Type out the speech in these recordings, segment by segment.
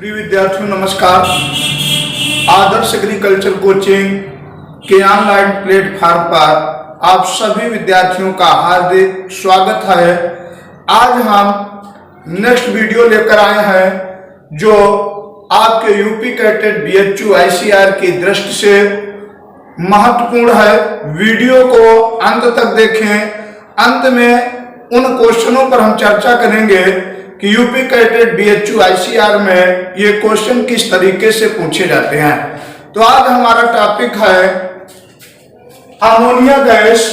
प्रिय विद्यार्थियों नमस्कार। आदर्श एग्रीकल्चर कोचिंग के ऑनलाइन प्लेटफॉर्म पर आप सभी विद्यार्थियों का हार्दिक स्वागत है। आज हम नेक्स्ट वीडियो लेकर आए हैं जो आपके यूपी कैडेट बीएचयू आईसीआर की दृष्टि से महत्वपूर्ण है। वीडियो को अंत तक देखें। अंत में उन क्वेश्चनों पर हम चर्चा करेंगे कि यूपी कैडेट बीएचयू आईसीआर में ये क्वेश्चन किस तरीके से पूछे जाते हैं। तो आज हमारा टॉपिक है अमोनिया गैस।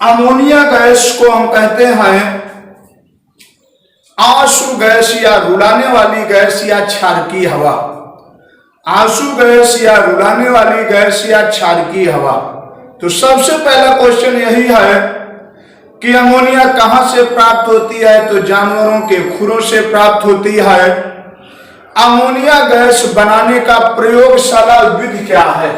अमोनिया गैस को हम कहते हैं आंसू गैस या रुलाने वाली गैस या क्षारकीय हवा। आंसू गैस या रुलाने वाली गैस या क्षारकीय हवा। तो सबसे पहला क्वेश्चन यही है कि अमोनिया कहां से प्राप्त होती है। तो जानवरों के खुरों से प्राप्त होती है। अमोनिया गैस बनाने का प्रयोगशाला विधि क्या है।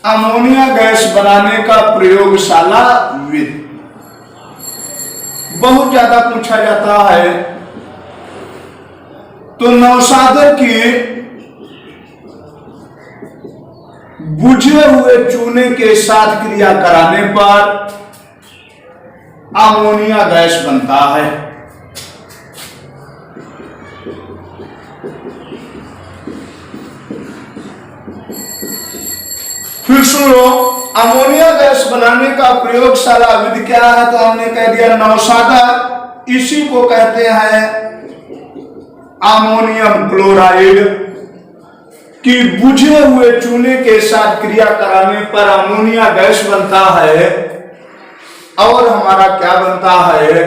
अमोनिया गैस बनाने का प्रयोगशाला विधि बहुत ज्यादा पूछा जाता है। तो नौशादर की बुझे हुए चूने के साथ क्रिया कराने पर अमोनिया गैस बनता है। फिर सुनो, अमोनिया गैस बनाने का प्रयोगशाला विधि क्या है। तो हमने कह दिया नौशादर। इसी को कहते हैं अमोनियम क्लोराइड कि बुझे हुए चूने के साथ क्रिया कराने पर अमोनिया गैस बनता है। और हमारा क्या बनता है,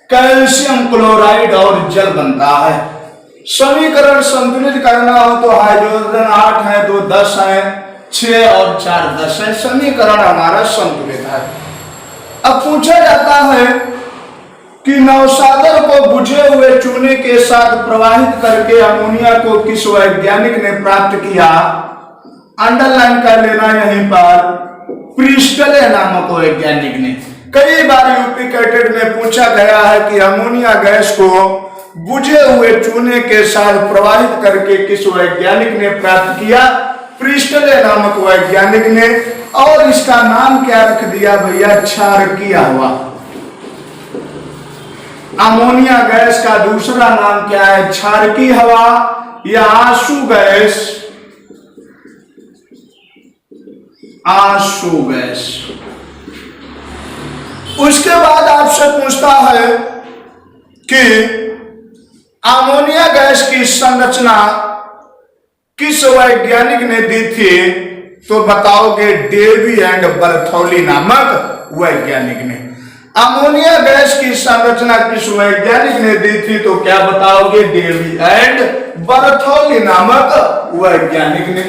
कैल्शियम क्लोराइड और जल बनता है। समीकरण संतुलित करना हो तो हाइड्रोजन 8 है, 2 10 है, 6 और 4 10 है। समीकरण हमारा संतुलित है। अब पूछा जाता है कि नौशादर को बुझे हुए चूने के साथ प्रवाहित करके अमोनिया को किस वैज्ञानिक ने प्राप्त किया। अंडरलाइन कर लेना यहीं पर, प्रिस्टले नामक वैज्ञानिक ने। कई बार यूपी कैडेट में पूछा गया है कि अमोनिया गैस को बुझे हुए चूने के साथ प्रवाहित करके किस वैज्ञानिक ने प्राप्त किया। प्रिस्टले नामक वैज्ञानिक ने। और इसका नाम क्या रख दिया भैया, क्षारकीय हवा। अमोनिया गैस का दूसरा नाम क्या है, क्षारकीय हवा या आंसू गैस। आंसू गैस। उसके बाद आपसे पूछता है कि अमोनिया गैस की संरचना किस वैज्ञानिक ने दी थी। तो बताओगे डेवी एंड बर्थौली नामक वैज्ञानिक ने। अमोनिया गैस की संरचना किस वैज्ञानिक ने दी थी। तो क्या बताओगे, डेवी एंड बर्थौली नामक वैज्ञानिक ने।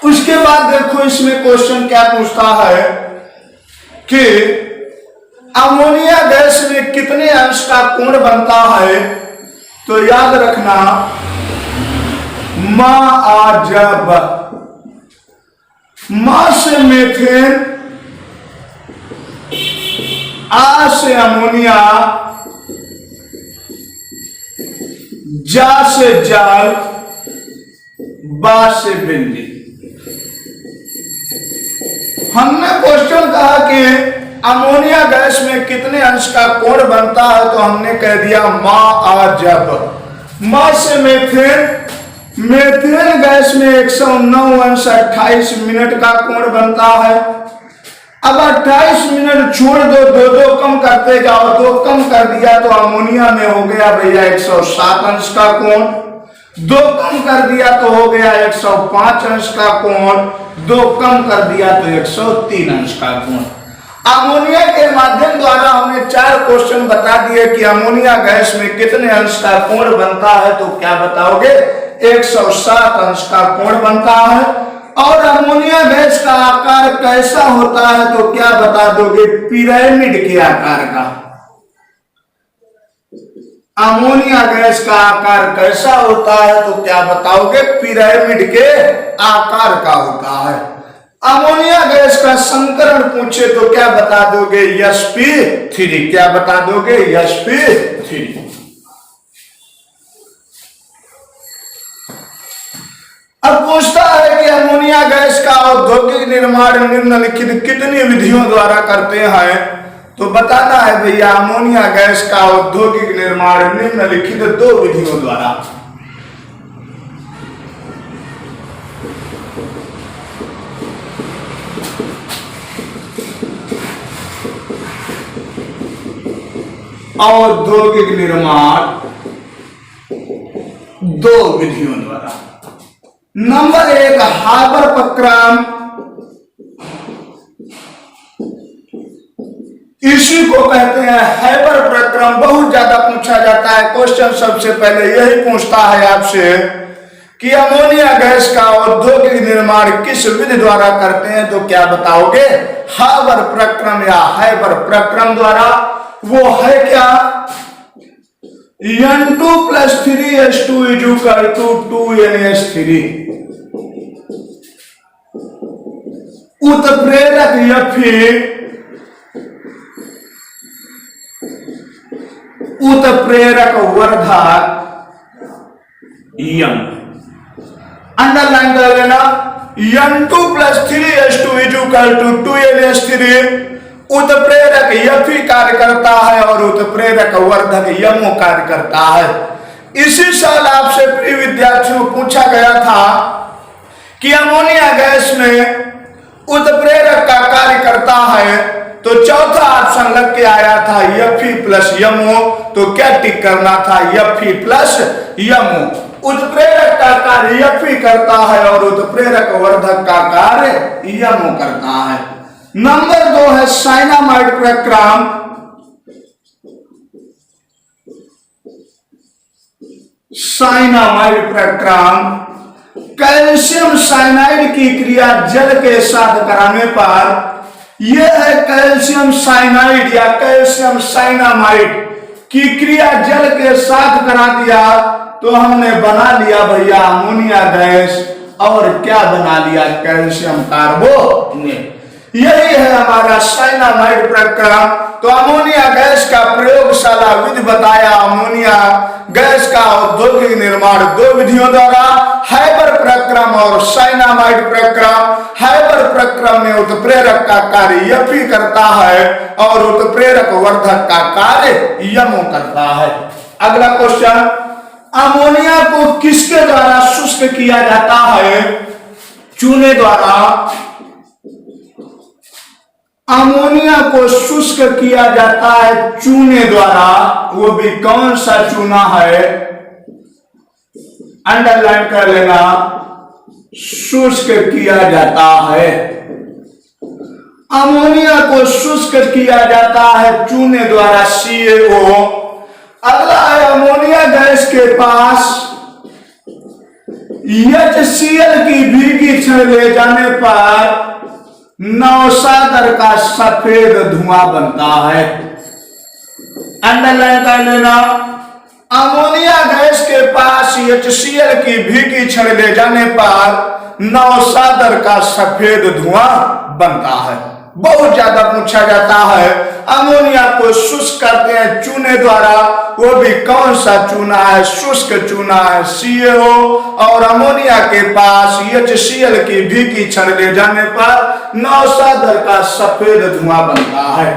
उसके बाद देखो इसमें क्वेश्चन क्या पूछता है कि अमोनिया गैस में कितने अंश का कोण बनता है। तो याद रखना, जब मां से मेथेन, आ से अमोनिया, जा से जाल, बा से बिंदी। हमने क्वेश्चन कहा कि अमोनिया गैस में कितने अंश का कोण बनता है। तो हमने कह दिया जब मां से मेथेन। मेथेन गैस में 109 अंश 28 मिनट का कोण बनता है। अब 28 मिनट छोड़ दो, दो कम करते जाओ। 2 कम कर दिया तो अमोनिया में हो गया भैया 107 अंश का कोण। 2 कम कर दिया तो हो गया 105 अंश का कोण। 2 कम कर दिया तो 103 अंश का कोण। अमोनिया के माध्यम द्वारा हमने 4 क्वेश्चन बता दिए कि अमोनिया गैस में कितने अंश का कोण बनता है। तो क्या बताओगे, 107 अंश का कोण बनता है। और अमोनिया गैस का आकार कैसा होता है। तो क्या बता दोगे, पिरामिड के आकार का। अमोनिया गैस का आकार कैसा होता है। तो क्या बताओगे, पिरामिड के आकार का होता है। अमोनिया गैस का संकरण पूछे तो क्या बता दोगे? sp3। क्या बता दोगे? sp3। अब पूछता है कि अमोनिया गैस का औद्योगिक निर्माण निम्नलिखित कितनी विधियों द्वारा करते हैं? तो बताना है भैया अमोनिया गैस का औद्योगिक निर्माण निम्नलिखित 2 विधियों द्वारा। औद्योगिक निर्माण 2 विधियों द्वारा। नंबर 1 हाबर प्रक्रम, इसी को कहते हैं हैबर प्रक्रम। बहुत ज्यादा पूछा जाता है क्वेश्चन, सबसे पहले यही पूछता है आपसे कि अमोनिया गैस का औद्योगिक निर्माण किस विधि द्वारा करते हैं? तो क्या बताओगे? हाबर प्रक्रम या हैबर प्रक्रम द्वारा। वो है क्या? N2 + 3s2 = 2NS3। उत्प्रेरक Fe उत्प्रेरक वर्धक यम। अंडरलाइन कर लेना। N2 + 3s2 = 2NS3 उत्प्रेरक Fe कार्य करता है और उत्प्रेरक वर्धक यमो कार्य करता है। इसी साल आपसे प्रिय विद्यार्थियों पूछा गया था कि अमोनिया गैस में उत्प्रेरक का कार्य करता है, तो चौथा ऑप्शन लग के आया था Fe + यमो। तो क्या टिक करना था? Fe + यमो। उत्प्रेरक का कार्य Fe करता है और उत्प्रेरक वर्धक का कार्य यमो करता है। नंबर 2 है साइनामाइड प्रक्रम। साइनामाइड प्रक्रम कैल्शियम साइनाइड की क्रिया जल के साथ कराने पर यह है कैल्शियम साइनाइड या कैल्शियम साइनामाइड की क्रिया जल के साथ करा दिया तो हमने बना लिया भैया अमोनिया गैस। और क्या बना लिया? Calcium carbonate. यही है हमारा साइनामाइड प्रक्रम। तो अमोनिया गैस का प्रयोगशाला विधि बताया। अमोनिया गैस का औद्योगिक निर्माण 2 विधियों द्वारा, हैबर प्रक्रम और साइनामाइड प्रक्रम। हैबर प्रक्रम में उत्प्रेरक का कार्य Fe करता है और उत्प्रेरक वर्धक का कार्य यमो करता है। अगला क्वेश्चन, अमोनिया को किसके द्वारा शुष्क किया जाता है? चूने द्वारा। अमोनिया को शुष्क किया जाता है चूने द्वारा। वो भी कौन सा चूना है? अंडरलाइन कर लेना। शुष्क किया जाता है। अमोनिया को शुष्क किया जाता है चूने द्वारा CaO। अगला है अमोनिया गैस के पास HCl की भीगी छड़ ले जाने पर नौसादर का सफेद धुआं बनता है। अंडरलाइन कर लेना। अमोनिया गैस के पास HCl की भीगी छड़ ले जाने पर नौसादर का सफेद धुआं बनता है। बहुत ज्यादा पूछा जाता है। अमोनिया को शुष्क करते हैं चूने द्वारा। वो भी कौन सा चूना है? शुष्क चूना है CaO। और अमोनिया के पास HCl की भीगी छड़ ले जाने पर नौसादर का सफेद धुआं बनता है।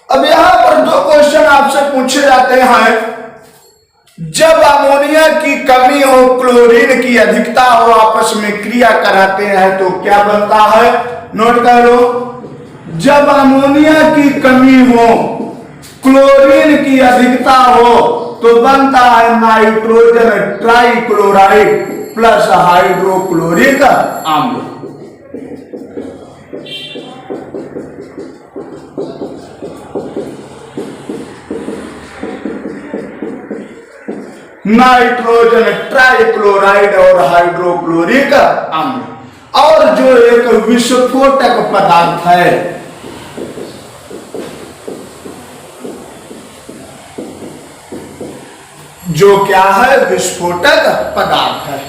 अब यहां पर 2 क्वेश्चन आपसे पूछे जाते हैं। जब अमोनिया की कमी हो, क्लोरीन की अधिकता हो, आपस में क्रिया कराते हैं तो क्या बनता है? नोट करो। जब अमोनिया की कमी हो, क्लोरीन की अधिकता हो तो बनता है नाइट्रोजन ट्राइक्लोराइड प्लस हाइड्रोक्लोरिक अम्ल। नाइट्रोजन ट्राइक्लोराइड और हाइड्रोक्लोरिक अम्ल। और जो एक विस्फोटक पदार्थ है, जो क्या है, विस्फोटक पदार्थ है।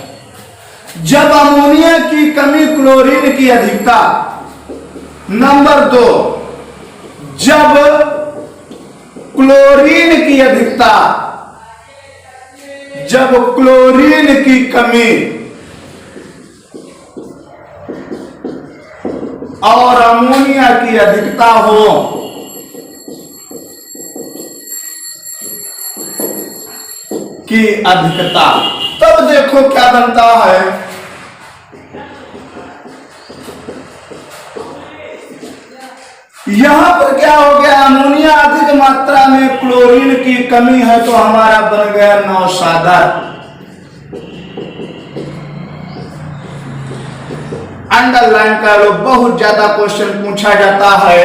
जब अमोनिया की कमी क्लोरीन की अधिकता। नंबर 2, जब क्लोरीन की अधिकता, जब क्लोरीन की कमी और अमोनिया की अधिकता हो, की अधिकता, तब देखो क्या बनता है। यहां पर क्या हो गया, अमोनिया अधिक मात्रा में, क्लोरीन की कमी है, तो हमारा बन गया नौसादर। अंडरलाइन कर लो, बहुत ज्यादा क्वेश्चन पूछा जाता है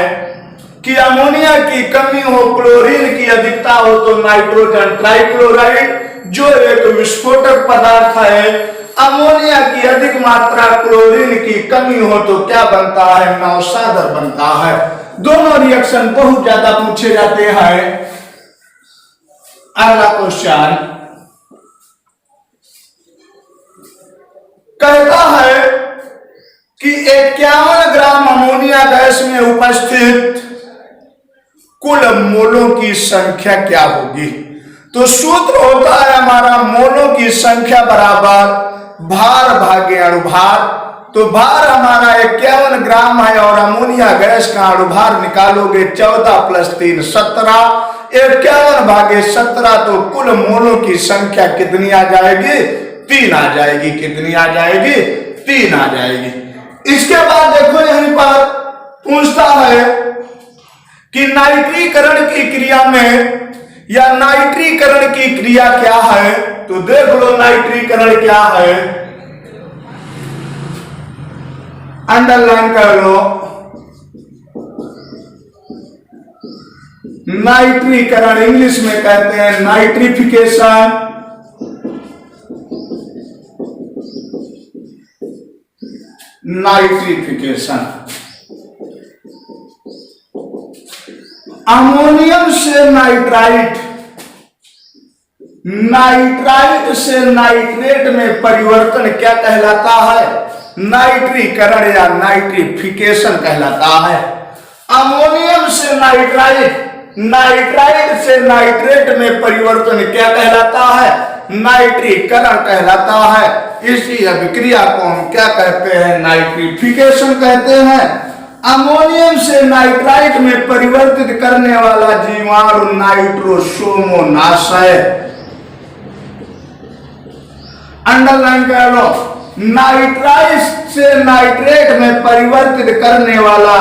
कि अमोनिया की कमी हो, क्लोरीन की अधिकता हो, तो नाइट्रोजन ट्राइक्लोराइड जो एक विस्फोटक पदार्थ है, अमोनिया की अधिक मात्रा, क्लोरीन की कमी हो तो क्या बनता है, नौसादर बनता है। दोनों रिएक्शन बहुत ज्यादा पूछे जाते हैं। अगला क्वेश्चन कहता है कि 51 ग्राम अमोनिया गैस में उपस्थित कुल मोलों की संख्या क्या होगी। तो सूत्र होता है हमारा, मोलों की संख्या बराबर भार भागे अणुभार। तो भार हमारा 51 ग्राम है और अमोनिया गैस का अणुभार निकालोगे 14 + 3 17, 51 भागे 17, तो कुल मोलों की संख्या कितनी आ जाएगी, 3 आ जाएगी। कितनी आ जाएगी, 3 आ जाएगी। इसके बाद देखो यहीं पर पूछता है कि नाइट्रीकरण की क्रिया में, या नाइट्रीकरण की क्रिया क्या है। तो देख लो नाइट्रीकरण क्या है, अंडरलाइन कर लो। नाइट्रीकरण इंग्लिश में कहते हैं नाइट्रिफिकेशन। नाइट्रिफिकेशन अमोनियम से नाइट्राइट, नाइट्राइट से नाइट्रेट में परिवर्तन क्या कहलाता है, नाइट्रीकरण या नाइट्रिफिकेशन कहलाता है। अमोनियम से नाइट्राइट, नाइट्राइट से नाइट्रेट में परिवर्तन क्या कहलाता है, नाइट्रीकरण कहलाता है। इसी अभिक्रिया को हम क्या कहते हैं, नाइट्रिफिकेशन कहते हैं। अमोनियम से नाइट्राइट में परिवर्तित करने वाला जीवाणु नाइट्रोसोमोनास है। अंडरलाइन कर लो, नाइट्राइट से नाइट्रेट में परिवर्तित करने वाला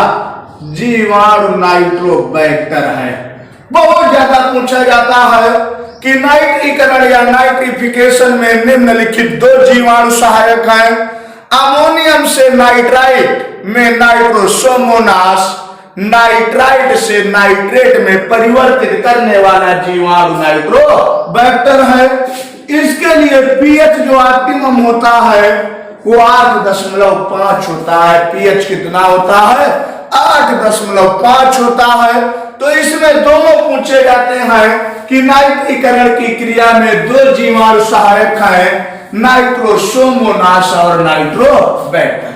जीवाणु नाइट्रोबैक्टर है। बहुत ज्यादा पूछा जाता है कि नाइट्रीकरण या नाइट्रिफिकेशन में निम्नलिखित 2 जीवाणु सहायक हैं। अमोनियम से नाइट्राइट में नाइट्रोसोमोनास, नाइट्राइट से नाइट्रेट में परिवर्तित करने वाला जीवाणु नाइट्रोबैक्टर है। इसके लिए पीएच जो ऑप्टिमम होता है वो 8.5 होता है। पीएच कितना होता है, 8.5 होता है। तो इसमें दोनों पूछे जाते हैं कि नाइट्रीकरण की क्रिया में 2 जीवाणु सहायक हैं, नाइट्रोसोमोनास और नाइट्रोबैक्टर।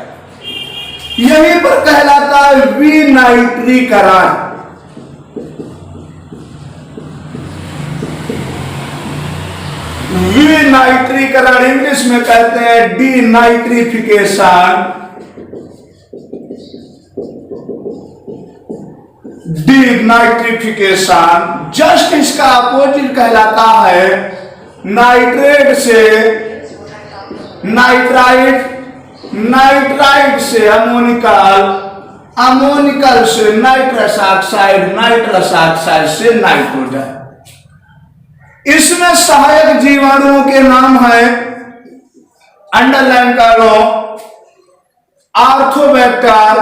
यहीं पर कहलाता है विनाइट्रीकरण। विनाइट्रीकरण इंग्लिश में कहते हैं डीनाइट्रिफिकेशन। डीनाइट्रिफिकेशन जस्ट इसका अपोजिट कहलाता है नाइट्रेट से नाइट्राइट, नाइट्राइट से अमोनिकल, अमोनिकल से नाइट्रस ऑक्साइड, नाइट्रस ऑक्साइड से नाइट्रोजन। इसमें सहायक जीवाणुओं के नाम है, अंडरलाइन कर लो, आर्थोबैक्टर,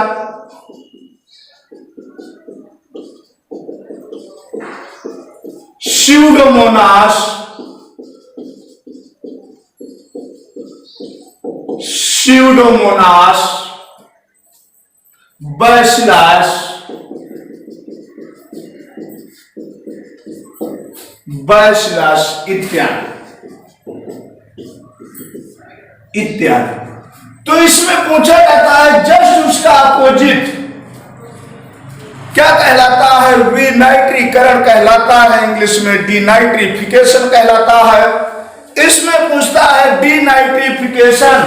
स्यूडोमोनास, स्यूडोमोनास, बैसिलस, बैसिलस इत्यादि। इत्यादि। तो इसमें पूछा जाता है जस्ट उसका अपोजिट क्या कहलाता है? विनाइट्रीकरण कहलाता है, इंग्लिश में डिनाइट्रिफिकेशन कहलाता है। इसमें पूछता है डिनाइट्रिफिकेशन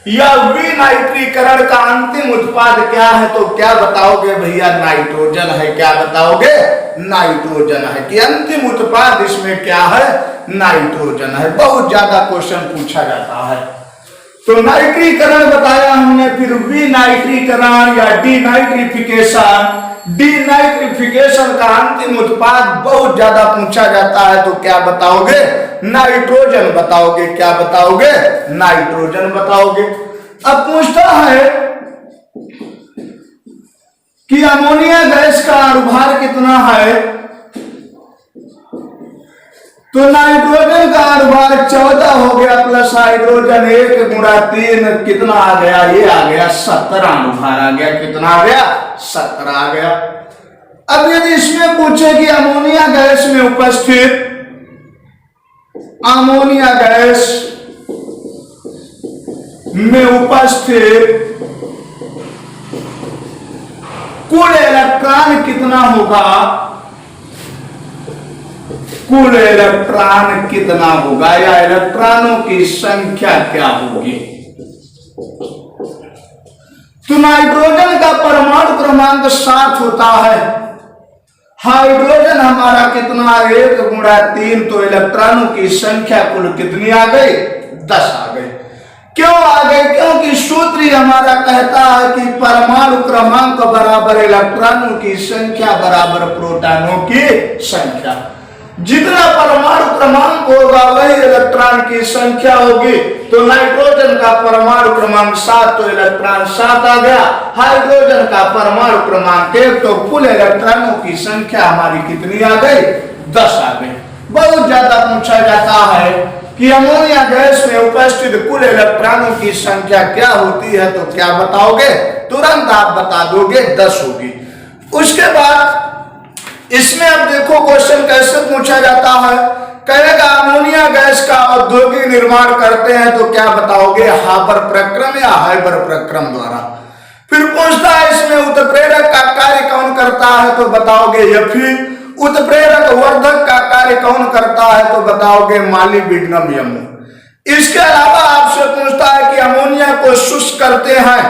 या विनाइट्रीकरण का अंतिम उत्पाद क्या है? तो क्या बताओगे भैया? नाइट्रोजन है। क्या बताओगे? नाइट्रोजन है। कि अंतिम उत्पाद इसमें क्या है? नाइट्रोजन है। बहुत ज्यादा क्वेश्चन पूछा जाता है। तो नाइट्रीकरण बताया हमने, फिर विनाइट्रीकरण या डिनाइट्रिफिकेशन। डिनाइट्रिफिकेशन का अंतिम उत्पाद बहुत ज्यादा पूछा जाता है। तो क्या बताओगे? नाइट्रोजन बताओगे। क्या बताओगे? नाइट्रोजन बताओगे। अब पूछता है कि अमोनिया गैस का अणुभार कितना है? तो नाइट्रोजन का अणुभार 14 हो गया, प्लस हाइड्रोजन 1 गुणा 3 कितना आ गया? ये आ गया 17 अणुभार आ गया। कितना आ गया? 17 आ गया। अब यदि इसमें पूछे कि अमोनिया गैस में उपस्थित कुल इलेक्ट्रॉन कितना होगा? कुल इलेक्ट्रॉन कितना होगा या इलेक्ट्रॉनों की संख्या क्या होगी? तो नाइट्रोजन का परमाणु क्रमांक 7 होता है। हाइड्रोजन हमारा कितना? 1 गुणा 3। तो इलेक्ट्रॉनों की संख्या कुल कितनी आ गई? 10 आ गई। क्यों आ गए? क्योंकि सूत्र हमारा कहता है कि परमाणु क्रमांक बराबर इलेक्ट्रॉनों की संख्या बराबर प्रोटॉनों की संख्या। जितना परमाणु क्रमांक होगा वही इलेक्ट्रॉन की संख्या होगी। तो नाइट्रोजन का परमाणु क्रमांक 7, तो इलेक्ट्रॉन 7 आ गया। हाइड्रोजन का परमाणु क्रमांक 1, तो कुल इलेक्ट्रॉनों की संख्या हमारी कितनी आ गई? 10 आ गई। बहुत ज्यादा पूछा जाता है कि अमोनिया गैस में उपस्थित कुल इलेक्ट्रॉनों की संख्या क्या होती है? तो क्या बताओगे? तुरंत आप बता दोगे 10 होगी। उसके बाद इसमें अब देखो क्वेश्चन कैसे पूछा जाता है। कहेगा अमोनिया गैस का औद्योगिक निर्माण करते हैं, तो क्या बताओगे? हाबर प्रक्रम या हाइबर प्रक्रम द्वारा। फिर पूछता है इसमें उत्प्रेरक का कार्य कौन करता है? तो बताओगे यफी। उत्प्रेरक वर्धक का कार्य कौन करता है? तो बताओगे मालिब्डिनम यम। इसके अलावा आपसे पूछता है कि अमोनिया को शुष्क करते हैं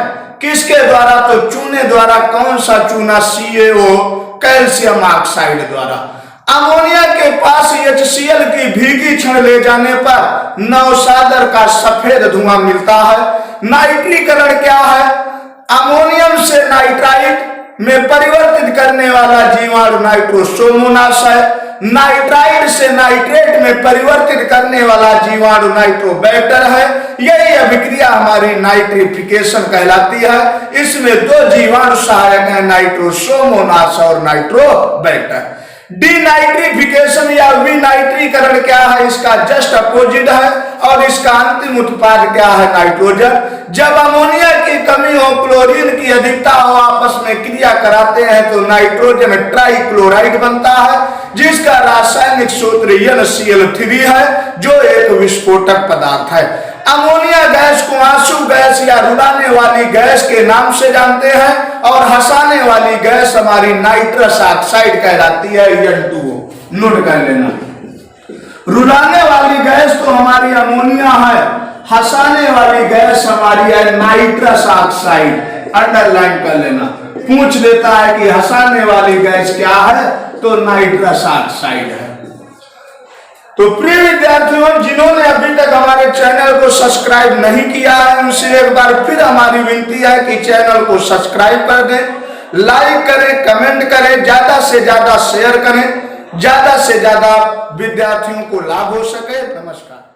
किसके द्वारा? तो चूने द्वारा। कौन सा चूना? CaO कैल्शियम ऑक्साइड द्वारा। अमोनिया के पास HCl की भीगी छड़ ले जाने पर नौसादर का सफेद धुआं मिलता है। नाइट्रीकरण क्या है? अमोनियम से नाइट्राइट में परिवर्तित करने वाला जीवाणु नाइट्रोसोमोनास है। नाइट्राइड से नाइट्रेट में परिवर्तित करने वाला जीवाणु नाइट्रोबैक्टर है। यही अभिक्रिया हमारी नाइट्रिफिकेशन कहलाती है। इसमें 2 जीवाणु सहायक हैं, नाइट्रोसोमोनास और नाइट्रोबैक्टर। डिनाइट्रिफिकेशन या विनाइट्रीकरण क्या है? इसका जस्ट अपोजिट है। और इसका अंतिम उत्पाद क्या है? नाइट्रोजन। जब अमोनिया की कमी हो, क्लोरीन की अधिकता हो, आपस में क्रिया कराते हैं तो नाइट्रोजन ट्राइक्लोराइड बनता है, जिसका रासायनिक सूत्र NCl3 है, जो एक विस्फोटक पदार्थ है। अमोनिया गैस को आंसू गैस या रुलाने वाली गैस के नाम से जानते हैं, और हंसाने वाली गैस हमारी नाइट्रस ऑक्साइड कहलाती है, N2O। नोट कर लेना। रुलाने वाली गैस तो हमारी अमोनिया है, हंसाने वाली गैस हमारी है नाइट्रस ऑक्साइड। अंडरलाइन कर लेना। पूछ लेता है कि हंसाने वाली गैस क्या है? तो नाइट्रस ऑक्साइड है। तो प्रिय विद्यार्थियों, जिन्होंने अभी तक हमारे चैनल को सब्सक्राइब नहीं किया है, उनसे एक बार फिर हमारी विनती है कि चैनल को सब्सक्राइब कर दें, लाइक करें, कमेंट करें, ज्यादा से ज्यादा शेयर करें, ज्यादा से ज्यादा विद्यार्थियों को लाभ हो सके। नमस्कार।